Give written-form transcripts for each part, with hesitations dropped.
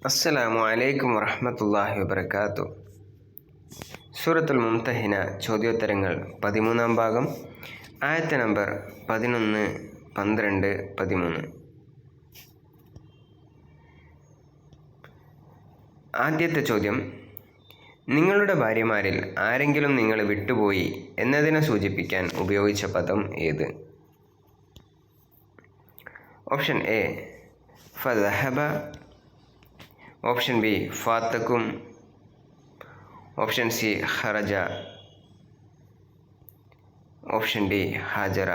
അസ്സലാമു അലൈക്കും വറഹ്മത്തുള്ളാഹി വബറകാതുഹു. സൂറത്തുൽ മുംതഹിന ചോദ്യോത്തരങ്ങൾ 13-ാം ഭാഗം, ആയത്ത് നമ്പർ 11, 12, 13. ആദ്യത്തെ ചോദ്യം: നിങ്ങളുടെ ഭാര്യമാരിൽ ആരെങ്കിലും നിങ്ങൾ വിട്ടുപോയി എന്നതിനെ സൂചിപ്പിക്കാൻ ഉപയോഗിച്ച പദം ഏത്? ഓപ്ഷൻ എ ഫദഹബ, ഓപ്ഷൻ ബി ഫാത്തക്കും, ഓപ്ഷൻ സി ഖറജ, ഓപ്ഷൻ ഡി ഹാജറ.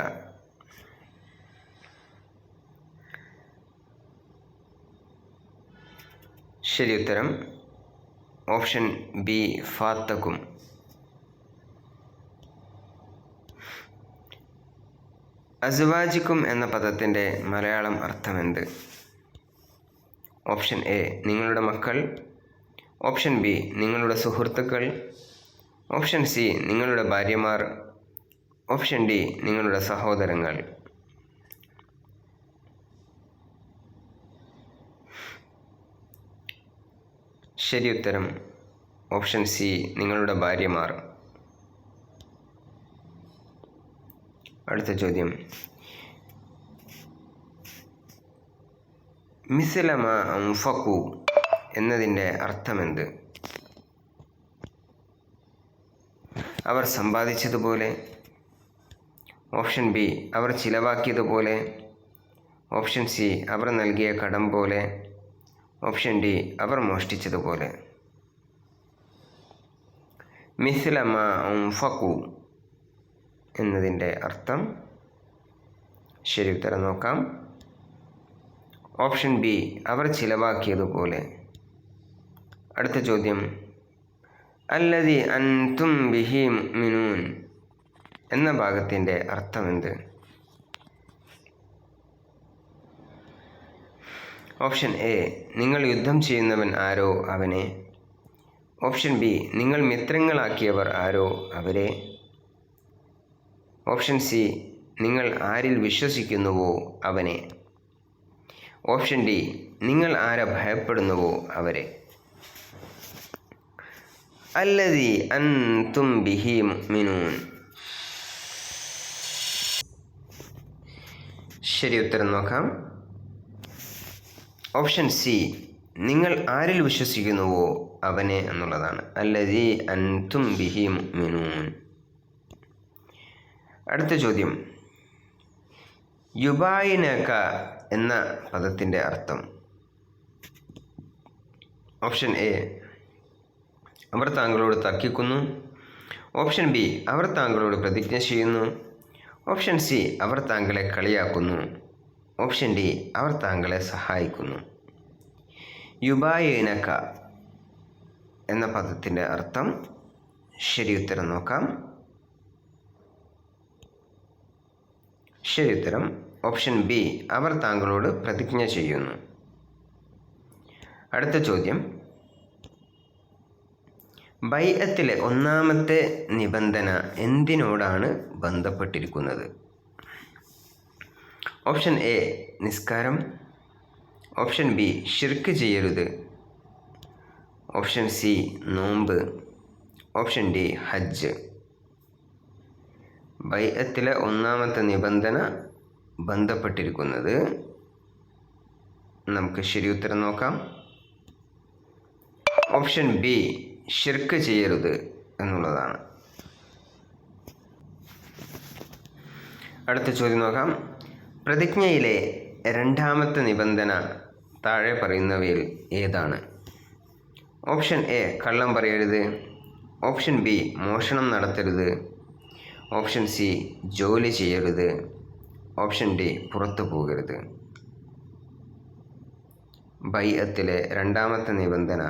ശരി ഉത്തരം ഓപ്ഷൻ ബി ഫാത്തക്കും. അസ്വാജിക്കും എന്ന പദത്തിൻ്റെ മലയാളം അർത്ഥമെന്ത്? ഓപ്ഷൻ എ നിങ്ങളുടെ മക്കൾ, ഓപ്ഷൻ ബി നിങ്ങളുടെ സുഹൃത്തുക്കൾ, ഓപ്ഷൻ സി നിങ്ങളുടെ ഭാര്യമാർ, ഓപ്ഷൻ ഡി നിങ്ങളുടെ സഹോദരങ്ങൾ. ശരി ഉത്തരം ഓപ്ഷൻ സി നിങ്ങളുടെ ഭാര്യമാർ. അടുത്ത ചോദ്യം: മിസ്ല മാ അൻഫഖു എന്നതിൻ്റെ അർത്ഥമെന്ത്? അവർ സമ്പാദിച്ചതുപോലെ, ഓപ്ഷൻ ബി അവർ ചിലവാക്കിയതുപോലെ, ഓപ്ഷൻ സി അവർ നൽകിയ കടം പോലെ, ഓപ്ഷൻ ഡി അവർ മോഷ്ടിച്ചതുപോലെ. മിസ്ല മാ അൻഫഖു എന്നതിൻ്റെ അർത്ഥം, ശരി ഉത്തരം നോക്കാം. ഓപ്ഷൻ ബി അവർ ചിലവാക്കിയതുപോലെ. അടുത്ത ചോദ്യം: അല്ലദി അൻതും ബിഹി മുഅ്മിനൂൻ എന്ന ഭാഗത്തിൻ്റെ അർത്ഥമെന്ത്? ഓപ്ഷൻ എ നിങ്ങൾ യുദ്ധം ചെയ്യുന്നവൻ ആരോ അവനെ, ഓപ്ഷൻ ബി നിങ്ങൾ മിത്രങ്ങളാക്കിയവർ ആരോ അവരെ, ഓപ്ഷൻ സി നിങ്ങൾ ആരിൽ വിശ്വസിക്കുന്നുവോ അവനെ, ഓപ്ഷൻ ഡി നിങ്ങൾ ആരെ ഭയപ്പെടുന്നുവോ അവരെ. അല്ലദി അൻതും ബിഹി മുഅ്മിനൂൻ. ശരി ഉത്തരം നോക്കാം. ഓപ്ഷൻ സി നിങ്ങൾ ആരിൽ വിശ്വസിക്കുന്നുവോ അവനെ എന്നുള്ളതാണ്. അല്ലദി അൻതും ബിഹി മുഅ്മിനൂൻ. അടുത്ത ചോദ്യം: യുബായിനക എന്ന പദത്തിൻ്റെ അർത്ഥം. ഓപ്ഷൻ എ അവർ താങ്കളോട് തർക്കിക്കുന്നു, ഓപ്ഷൻ ബി അവർ താങ്കളോട് പ്രതിജ്ഞ ചെയ്യുന്നു, ഓപ്ഷൻ സി അവർ താങ്കളെ കളിയാക്കുന്നു, ഓപ്ഷൻ ഡി അവർ താങ്കളെ സഹായിക്കുന്നു. യുബായിനക എന്ന പദത്തിൻ്റെ അർത്ഥം, ശരി ഉത്തരം നോക്കാം. ശരി ഉത്തരം ഓപ്ഷൻ ബി അവർ താങ്കളോട് പ്രതിജ്ഞ ചെയ്യുന്നു. അടുത്ത ചോദ്യം: ബൈഅത്തിലെ ഒന്നാമത്തെ നിബന്ധന എന്തിനോടാണ് ബന്ധപ്പെട്ടിരിക്കുന്നത്? ഓപ്ഷൻ എ നിസ്കാരം, ഓപ്ഷൻ ബി ശിർക്ക് ചെയ്യരുത്, ഓപ്ഷൻ സി നോമ്പ്, ഓപ്ഷൻ ഡി ഹജ്ജ്. ബൈഅത്തിലെ ഒന്നാമത്തെ നിബന്ധന ബന്ധപ്പെട്ടിരിക്കുന്നത്, നമുക്ക് ശരി ഉത്തരം നോക്കാം. ഓപ്ഷൻ ബി ശിർക്ക് ചെയ്യരുത് എന്നുള്ളതാണ്. അടുത്ത ചോദ്യം നോക്കാം. പ്രതിജ്ഞയിലെ രണ്ടാമത്തെ നിബന്ധന താഴെ പറയുന്നവയിൽ ഏതാണ്? ഓപ്ഷൻ എ കള്ളം പറയരുത്, ഓപ്ഷൻ ബി മോഷണം നടത്തരുത്, ഓപ്ഷൻ സി ജോലി ചെയ്യരുത്, ഓപ്ഷൻ ഡി പുറത്തു പോകരുത്. ബൈഅത്തിലെ രണ്ടാമത്തെ നിബന്ധന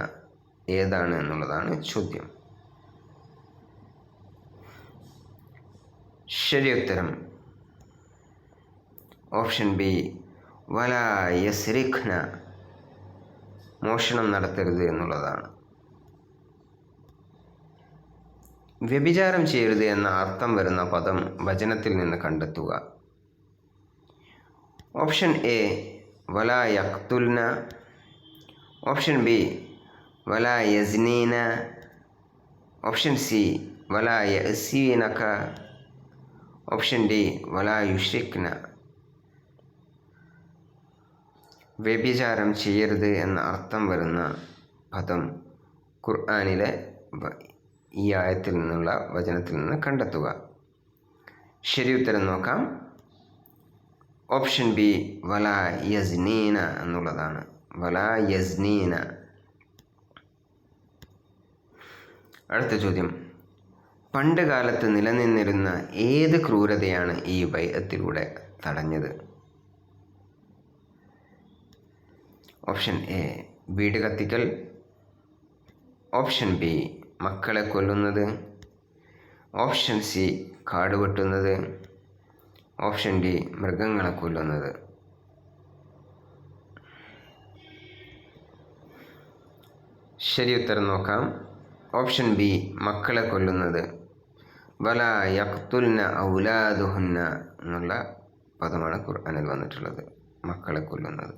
ഏതാണ് എന്നുള്ളതാണ് ചോദ്യം. ശരി ഉത്തരം ഓപ്ഷൻ ബി വലാ യസ്രിഖ്ന, മോഷണം നടത്തരുത് എന്നുള്ളതാണ്. വ്യഭിചാരം ചെയ്യരുത് എന്ന അർത്ഥം വരുന്ന പദം വചനത്തിൽ നിന്ന് കണ്ടെത്തുക. ഓപ്ഷൻ എ വലാ യഖ്തുൽന, ഓപ്ഷൻ ബി വലാ യസ്നീന. ഓപ്ഷൻ സി വലാ യഅ്സീനക. ഓപ്ഷൻ ഡി വലാ യുശ്രിക്ന. വ്യഭിചാരം ചെയ്യരുത് എന്ന അർത്ഥം വരുന്ന പദം ഖുർആനിലെ ഈ ആയത്തിൽ നിന്നുള്ള വചനത്തിൽ നിന്ന് കണ്ടെത്തുക. ശരി ഉത്തരം നോക്കാം. ഓപ്ഷൻ ബി വലാ യസ്നീന എന്നുള്ളതാണ്. വലാ യസ്നീന. അടുത്ത ചോദ്യം, പണ്ട് കാലത്ത് നിലനിന്നിരുന്ന ഏത് ക്രൂരതയാണ് ഈ ബൈഅത്തിലൂടെ തടഞ്ഞത്? ഓപ്ഷൻ എ വീട് കത്തിക്കൽ. ഓപ്ഷൻ ബി മക്കളെ കൊല്ലുന്നത്. ഓപ്ഷൻ സി കാട് വെട്ടുന്നത്. ഓപ്ഷൻ ഡി മൃഗങ്ങളെ കൊല്ലുന്നത്. ശരി ഉത്തരം നോക്കാം. ഓപ്ഷൻ ബി മക്കളെ കൊല്ലുന്നത്. വലാ യഖ്തുൽന ഔലാദുഹുന്ന എന്നുള്ള പദമാണ് ഖുർആനിൽ വന്നിട്ടുള്ളത്, മക്കളെ കൊല്ലുന്നത്.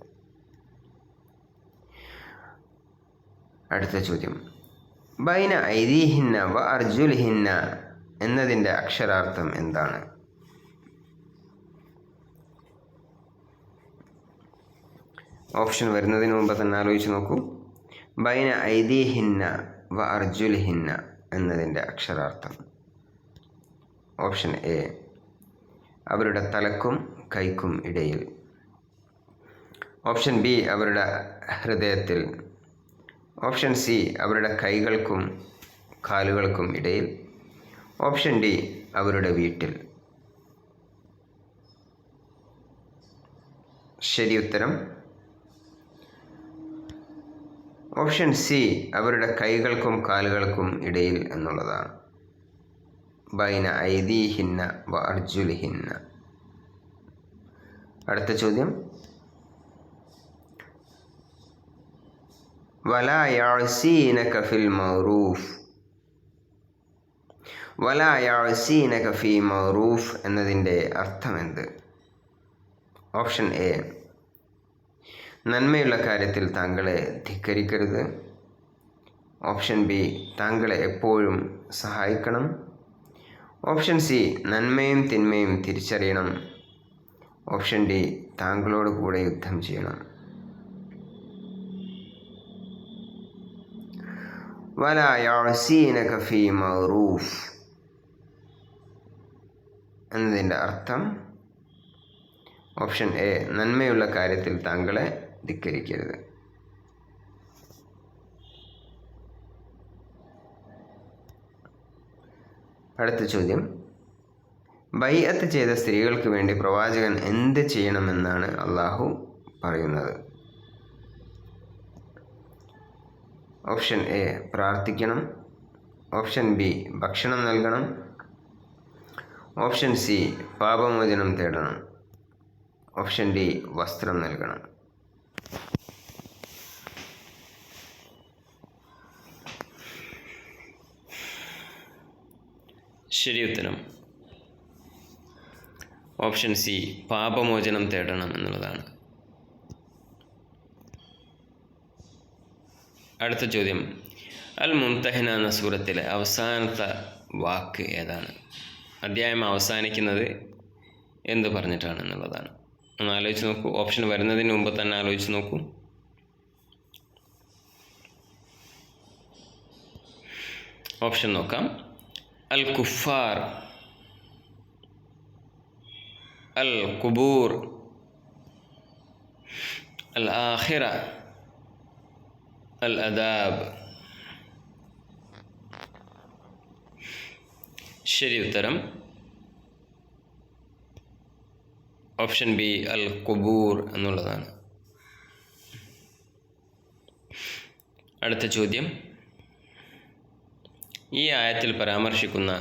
അടുത്ത ചോദ്യം, ബൈന ഐദീഹിന്ന വ അർജുലിഹിന്ന എന്നതിൻ്റെ അക്ഷരാർത്ഥം എന്താണ്? ഓപ്ഷൻ വരുന്നതിന് മുമ്പ് തന്നെ ആലോചിച്ച് നോക്കൂ. ബൈന ഐദീഹിന്ന വ അർജുലിഹിന്ന എന്നതിൻ്റെ അക്ഷരാർത്ഥം. ഓപ്ഷൻ എ അവരുടെ തലക്കും കൈക്കും ഇടയിൽ. ഓപ്ഷൻ ബി അവരുടെ ഹൃദയത്തിൽ. ഓപ്ഷൻ സി അവരുടെ കൈകൾക്കും കാലുകൾക്കും ഇടയിൽ. ഓപ്ഷൻ ഡി അവരുടെ വീട്ടിൽ. ശരി ഉത്തരം ഓപ്ഷൻ സി അവരുടെ കൈകൾക്കും കാലുകൾക്കും ഇടയിൽ എന്നുള്ളതാണ്. ബൈന ഐദീഹിന്ന വ അർജുലിഹിന്ന. അടുത്ത ചോദ്യം, വലാ യഅ്സീനക ഫിൽ മഅറൂഫ്. വലാ യഅ്സീനക ഫി മഅറൂഫ് എന്നതിൻ്റെ അർത്ഥമെന്ത്? ഓപ്ഷൻ എ നന്മയുള്ള കാര്യത്തിൽ താങ്കളെ ധിക്കരിക്കരുത്. ഓപ്ഷൻ ബി താങ്കളെ എപ്പോഴും സഹായിക്കണം. ഓപ്ഷൻ സി നന്മയും തിന്മയും തിരിച്ചറിയണം. ഓപ്ഷൻ ഡി താങ്കളോട് കൂടെ യുദ്ധം ചെയ്യണം. വലാ യഅ്സീനക ഫീ മഅറൂഫ് എന്നതിൻ്റെ അർത്ഥം ഓപ്ഷൻ എ നന്മയുള്ള കാര്യത്തിൽ താങ്കളെ ധിക്കരിക്കരുത്. അടുത്ത ചോദ്യം, ബൈഅത്ത് ചെയ്ത സ്ത്രീകൾക്ക് വേണ്ടി പ്രവാചകൻ എന്ത് ചെയ്യണമെന്നാണ് അള്ളാഹു പറയുന്നത്? ഓപ്ഷൻ എ പ്രാർത്ഥിക്കണം. ഓപ്ഷൻ ബി ഭക്ഷണം നൽകണം. ഓപ്ഷൻ സി പാപമോചനം തേടണം. ഓപ്ഷൻ ഡി വസ്ത്രം നൽകണം. ശരി ഉത്തരം ഓപ്ഷൻ സി പാപമോചനം തേടണം എന്നുള്ളതാണ്. അടുത്ത ചോദ്യം, അൽ മുംതഹിന എന്ന സൂറത്തിലെ അവസാനത്തെ വാക്ക് ഏതാണ്? അധ്യായം അവസാനിക്കുന്നത് എന്ത് പറഞ്ഞിട്ടാണ് എന്നുള്ളതാണ്. ഒന്ന് ആലോചിച്ച് നോക്കൂ. ഓപ്ഷൻ വരുന്നതിന് മുമ്പ് തന്നെ ആലോചിച്ച് നോക്കൂ. ഓപ്ഷൻ നോക്കാം. അൽ കുഫാർ, അൽ ഖുബൂർ, അൽ ആഖിറ, അൽ അദാബ്. ശരി ഉത്തരം ഓപ്ഷൻ ബി അൽ ഖുബൂർ എന്നുള്ളതാണ്. അടുത്ത ചോദ്യം, ഈ ആയത്തിൽ പരാമർശിക്കുന്ന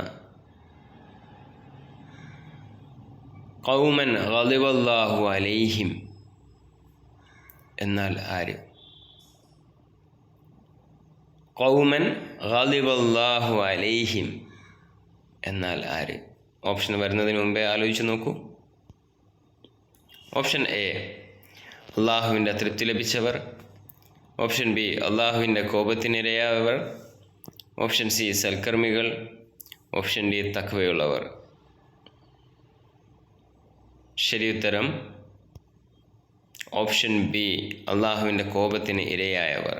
ഖൗമൻ ഗളിബല്ലാഹു അലൈഹിം എന്നാൽ ആര്? ഖൗമൻ ഗളിബല്ലാഹു അലൈഹിം എന്നാൽ ആര്? ഓപ്ഷൻ വരുന്നതിന് മുമ്പേ ആലോചിച്ച് നോക്കൂ. ഓപ്ഷൻ എ അള്ളാഹുവിൻ്റെ തൃപ്തി ലഭിച്ചവർ. ഓപ്ഷൻ ബി അള്ളാഹുവിൻ്റെ കോപത്തിനിരയായവർ. ഓപ്ഷൻ സി സൽക്കർമ്മികൾ. ഓപ്ഷൻ ഡി തഖ്വയുള്ളവർ. ശരി ഉത്തരം ഓപ്ഷൻ ബി അള്ളാഹുവിൻ്റെ കോപത്തിന് ഇരയായവർ.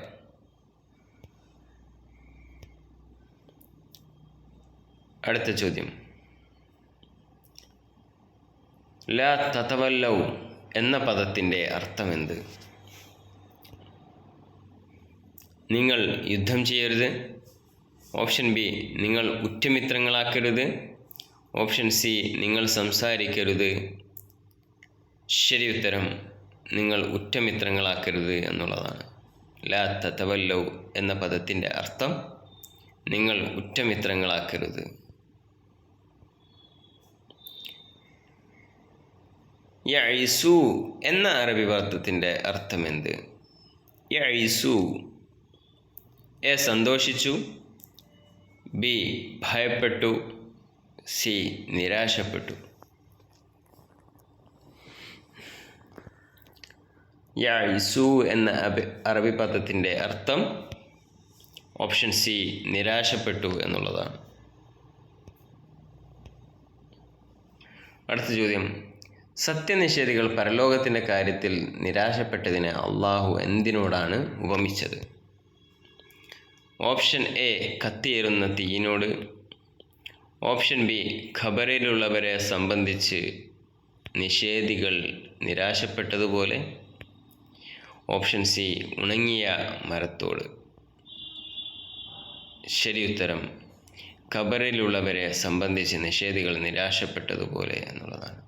അടുത്ത ചോദ്യം. ലാ തതവല്ലൗ എന്ന പദത്തിൻ്റെ അർത്ഥമെന്ത്? നിങ്ങൾ യുദ്ധം ചെയ്യരുത്. ഓപ്ഷൻ ബി നിങ്ങൾ ഉറ്റമിത്രങ്ങളാക്കരുത്. ഓപ്ഷൻ സി നിങ്ങൾ സംസാരിക്കരുത്. ശരി ഉത്തരം നിങ്ങൾ ഉറ്റമിത്രങ്ങളാക്കരുത് എന്നുള്ളതാണ്. ലാ തതവല്ലൗ എന്ന പദത്തിൻ്റെ അർത്ഥം നിങ്ങൾ ഉറ്റമിത്രങ്ങളാക്കരുത്. യഈസു എന്ന അറബി പദത്തിൻ്റെ അർത്ഥമെന്ത്? യഈസു എ സന്തോഷിച്ചു, ബി ഭയപ്പെട്ടു, സി നിരാശപ്പെട്ടു. യഈസു എന്ന അറബി പദത്തിൻ്റെ അർത്ഥം ഓപ്ഷൻ സി നിരാശപ്പെട്ടു എന്നുള്ളതാണ്. അടുത്ത ചോദ്യം. സത്യനിഷേധികൾ പരലോകത്തിൻ്റെ കാര്യത്തിൽ നിരാശപ്പെട്ടതിനെ അള്ളാഹു എന്തിനോടാണ് ഉപമിച്ചത്? ഓപ്ഷൻ എ കത്തിയേറുന്ന തീയിനോട്. ഓപ്ഷൻ ബി ഖബറിലുള്ളവരെ സംബന്ധിച്ച് നിഷേധികൾ നിരാശപ്പെട്ടതുപോലെ. ഓപ്ഷൻ സി ഉണങ്ങിയ മരത്തോട്. ശരി ഉത്തരം ഖബറിലുള്ളവരെ സംബന്ധിച്ച് നിഷേധികൾ നിരാശപ്പെട്ടതുപോലെ എന്നുള്ളതാണ്.